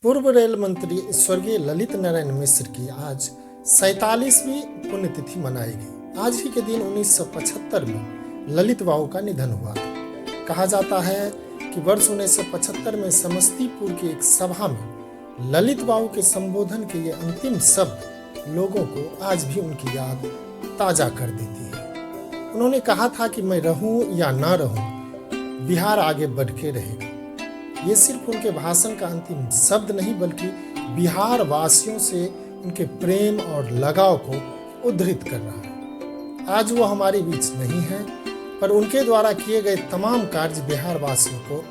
पूर्व रेल मंत्री स्वर्गीय ललित नारायण मिश्र की आज 47वीं पुण्यतिथि मनाई गई। आज ही के दिन 1975 में ललित बाबू का निधन हुआ था। कहा जाता है कि वर्ष 1975 में समस्तीपुर की एक सभा में ललित बाबू के संबोधन के ये अंतिम शब्द लोगों को आज भी उनकी याद ताजा कर देती है। उन्होंने कहा था कि मैं रहूं या ना रहूं, बिहार आगे बढ़ के रहेगा। ये सिर्फ उनके भाषण का अंतिम शब्द नहीं, बल्कि बिहार वासियों से उनके प्रेम और लगाव को उद्धृत कर रहा है। आज वो हमारे बीच नहीं है, पर उनके द्वारा किए गए तमाम कार्य बिहार वासियों को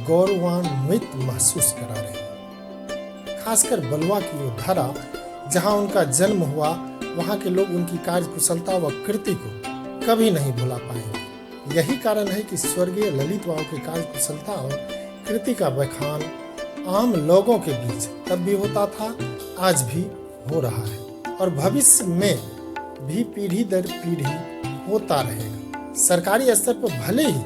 गौरवान्वित महसूस करा रहे हैं। खासकर बलुआ की वो धरा जहां उनका जन्म हुआ, वहां के लोग उनकी कार्यकुशलता व कृति को कभी नहीं भुला पाएंगे। यही कारण है कि स्वर्गीय ललित बाबू की कार्यकुशलता और कृति का बखान आम लोगों के बीच तब भी होता था, आज भी हो रहा है और भविष्य में भी पीढ़ी दर पीढ़ी होता रहेगा। सरकारी स्तर पर भले ही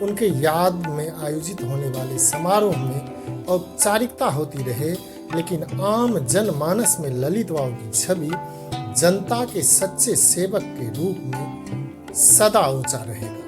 उनके याद में आयोजित होने वाले समारोह में औपचारिकता होती रहे, लेकिन आम जनमानस में ललित बाबू की छवि जनता के सच्चे सेवक के रूप में सदा ऊंचा रहेगा।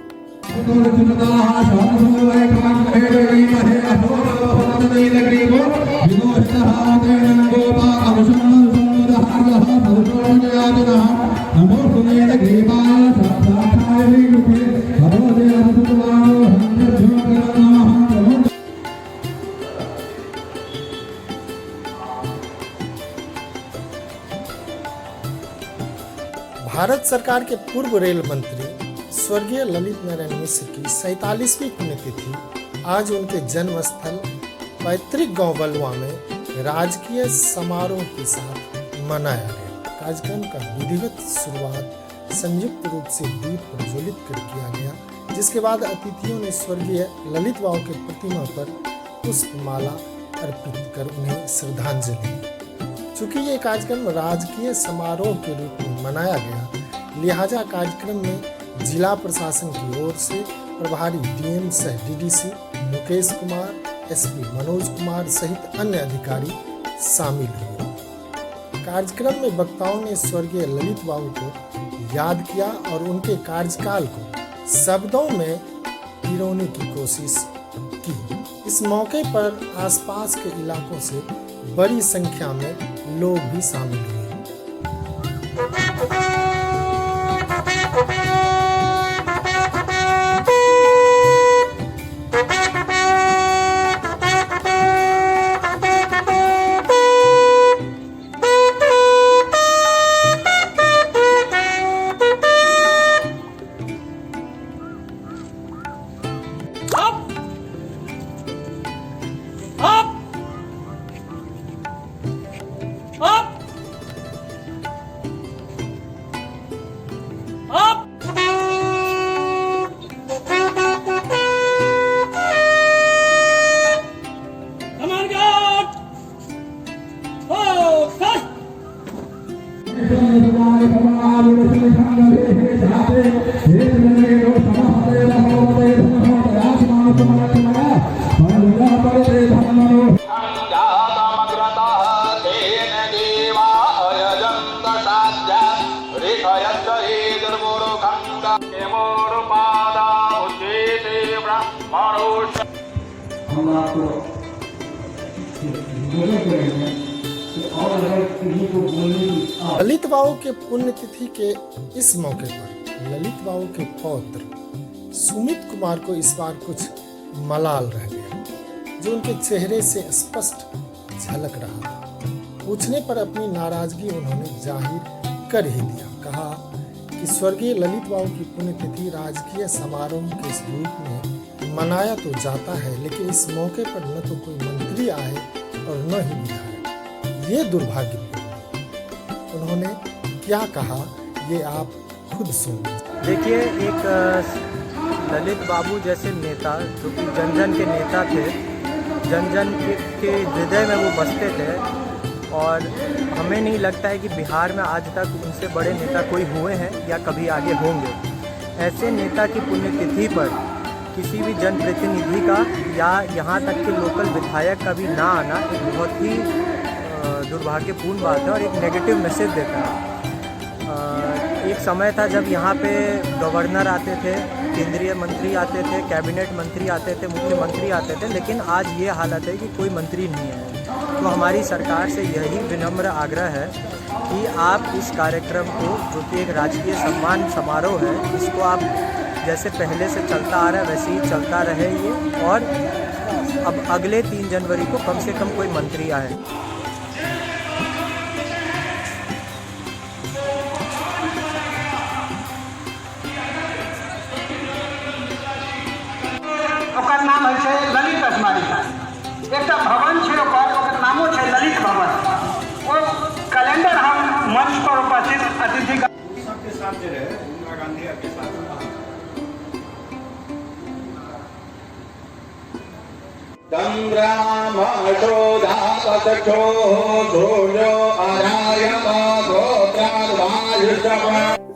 भारत सरकार के पूर्व रेल मंत्री स्वर्गीय ललित नारायण मिश्र की 47वीं पुण्यतिथि आज उनके जन्म स्थल पैतृक गांव बलुआ में राजकीय समारोह के साथ मनाया गया। कार्यक्रम का विधिवत शुरुआत संयुक्त रूप से दीप प्रज्वलित कर किया गया, जिसके बाद अतिथियों ने स्वर्गीय ललित बाबू के प्रतिमा पर पुष्पमाला अर्पित कर उन्हें श्रद्धांजलि दी। चूंकि ये कार्यक्रम राजकीय समारोह के रूप में मनाया गया, लिहाजा कार्यक्रम में जिला प्रशासन की ओर से प्रभारी डीएम सह डीडीसी मुकेश कुमार, एसपी मनोज कुमार सहित अन्य अधिकारी शामिल हुए। कार्यक्रम में वक्ताओं ने स्वर्गीय ललित बाबू को याद किया और उनके कार्यकाल को शब्दों में पिरोने की कोशिश की। इस मौके पर आसपास के इलाकों से बड़ी संख्या में लोग भी शामिल हुए। हम आपको ललित बाबू के पुण्यतिथि के इस मौके पर ललित बाबू के पौत्र सुमित कुमार को इस बार कुछ मलाल रह गया, जो उनके चेहरे से स्पष्ट झलक रहा था। पूछने पर अपनी नाराजगी उन्होंने जाहिर कर ही दिया। कहा कि स्वर्गीय ललित बाबू की पुण्यतिथि राजकीय समारोह के इस रूप में मनाया तो जाता है, लेकिन इस मौके पर न तो कोई मंत्री आए और न ही विधायक। ये दुर्भाग्यपूर्ण। उन्होंने क्या कहा, ये आप खुद सुनिए। देखिए, एक ललित बाबू जैसे नेता, जो कि जन जन के नेता थे, जन जन के हृदय में वो बसते थे, और हमें नहीं लगता है कि बिहार में आज तक उनसे बड़े नेता कोई हुए हैं या कभी आगे होंगे। ऐसे नेता की पुण्यतिथि पर किसी भी जनप्रतिनिधि का या यहाँ तक कि लोकल विधायक का भी ना आना एक बहुत ही दुर्भाग्यपूर्ण बात है और एक नेगेटिव मैसेज देता है। एक समय था जब यहाँ पे गवर्नर आते थे, केंद्रीय मंत्री आते थे, कैबिनेट मंत्री आते थे, मुख्यमंत्री आते थे, लेकिन आज ये हालत है कि कोई मंत्री नहीं है। तो हमारी सरकार से यही विनम्र आग्रह है कि आप इस कार्यक्रम को, जो कि एक राजकीय सम्मान समारोह है, इसको आप जैसे पहले से चलता आ रहा है वैसे ही चलता रहे ये, और अब अगले 3 जनवरी को कम से कम कोई मंत्री आए। ओकर नाम है छै ललित स्मारिका। एक भवन छै ओकर नामो छै ललित भवन। वो कैलेंडर हम मंच पर उपस्थित अतिथि सबके साथ जे रहे इंदिरा गांधी के साथ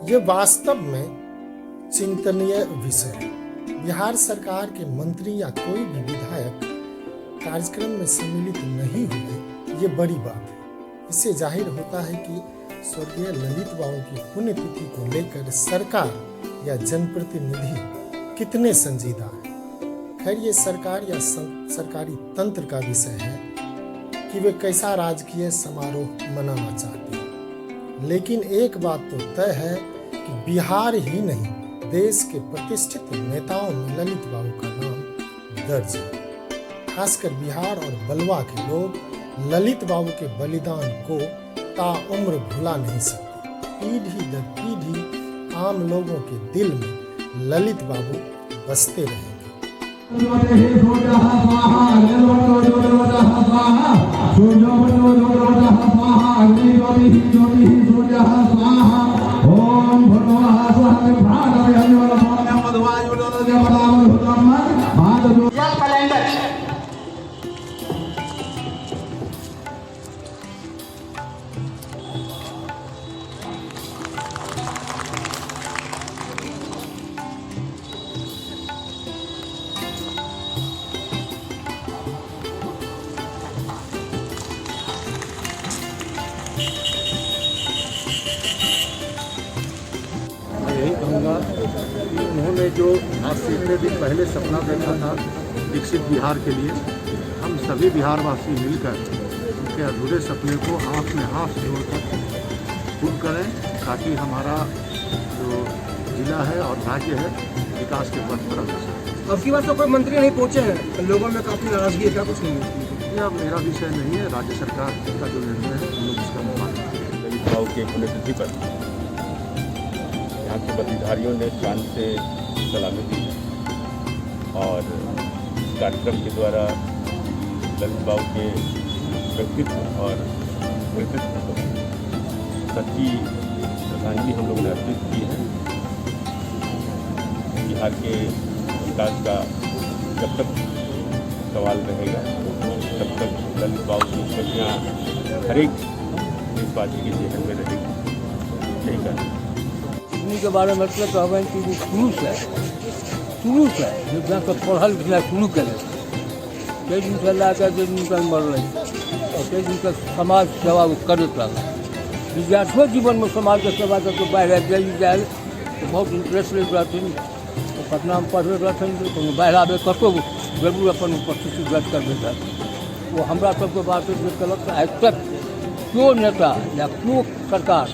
ये वास्तव में चिंतनीय विषय है। बिहार सरकार के मंत्री या कोई भी विधायक कार्यक्रम में सम्मिलित नहीं हुए, ये बड़ी बात है। इससे जाहिर होता है कि स्वर्गीय ललित बाबू की पुण्यतिथि को लेकर सरकार या जनप्रतिनिधि कितने संजीदा है। खैर, ये सरकार या सरकारी तंत्र का विषय है कि वे कैसा राजकीय समारोह मनाना चाहते हैं। लेकिन एक बात तो तय है कि बिहार ही नहीं, देश के प्रतिष्ठित नेताओं में ललित बाबू का नाम दर्ज है। खासकर बिहार और बलवा के लोग ललित बाबू के बलिदान को ताउम्र भुला नहीं सकते। पीढ़ी दर पीढ़ी आम लोगों के दिल में ललित बाबू बसते रहेंगे। कैलेंडर यही कहूँगा कि उन्होंने जो आज से इतने दिन पहले सपना देखा था विकसित बिहार के लिए, हम सभी बिहारवासी मिलकर उनके अधूरे सपने को आँख में आँख जोड़कर पूर्ण करें, ताकि हमारा जो जिला है और राज्य है विकास के पथ पर अग्रसर है। अब की बात तो कोई मंत्री नहीं पहुँचे हैं, लोगों में काफ़ी नाराजगी है, क्या कुछ नहीं है? यह मेरा विषय नहीं है, राज्य सरकार का जो निर्णय है हम लोग उसका पालन करें। ललित बाबू के पुण्यतिथि पर यहाँ के बलिधारियों ने शान से सलामी दी और कार्यक्रम के द्वारा ललित बाबू के व्यक्तित्व और कृतित्व को सच्ची श्रद्धांजलि हम लोगों ने अर्पित की है। बिहार के विकास का जब तक सवाल रहेगा तब तक ललित बाबू की उपलब्धियाँ हर एक देशवासी के जीवन में रहेगी। यही कहना के बारे में मतलब कहबें कि शुरू से जो जहाँ तक पढ़ल लिखल शुरू करें, कई दिन से ला कर निकल मर रही और कई दिन तक समाज सेवा करते रहा। विद्यार्थियों जीवन में समाज के सेवा करके बाहर जाए तो बहुत इंटरेस्ट लेते रहते, तो पटना में पढ़ते रहते, तो बाहर आवे कतो जरूर अपन उपस्थिति व्यक्त कर देता। वो हमारा सबके बात गलत आज तक क्यों नेता या क्यों सरकार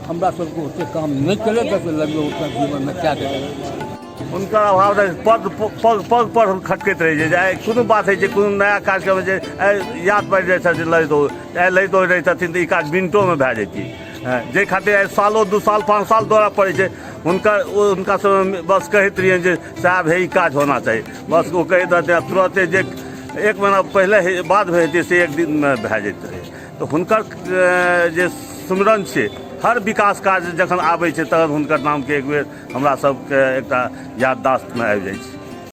हमरा सबको उसे काम नहीं करे, जैसे लगे उतना जीवन में क्या करें। उनका अभाव पग पर खटकैत रहि जाए। कोनो बात है कोनो नया कार्यक्रम जे याद पड़ि जाइ छथिन ललित रहै छथिन तऽ ई काज मिनटोमे भए जैतियै। जे खातिर सालों 2 साल 5 साल दौड़ा पड़ै छै, हुनका सब बस कहैत रहिए जे साहब हे ई काज होना चाहिए, बस वो कहैत रहतै तुरंते जे 1 महीना पहले बाद भए जेतै से 1 दिन में भए जेतै। तो हुनकर जे सुमिरन छै, हर विकास काज जखन आबै छै तखन हुनकर नामके एक बेर हमरा सबके एकटा याददाश्तमे आबि जाइ छै।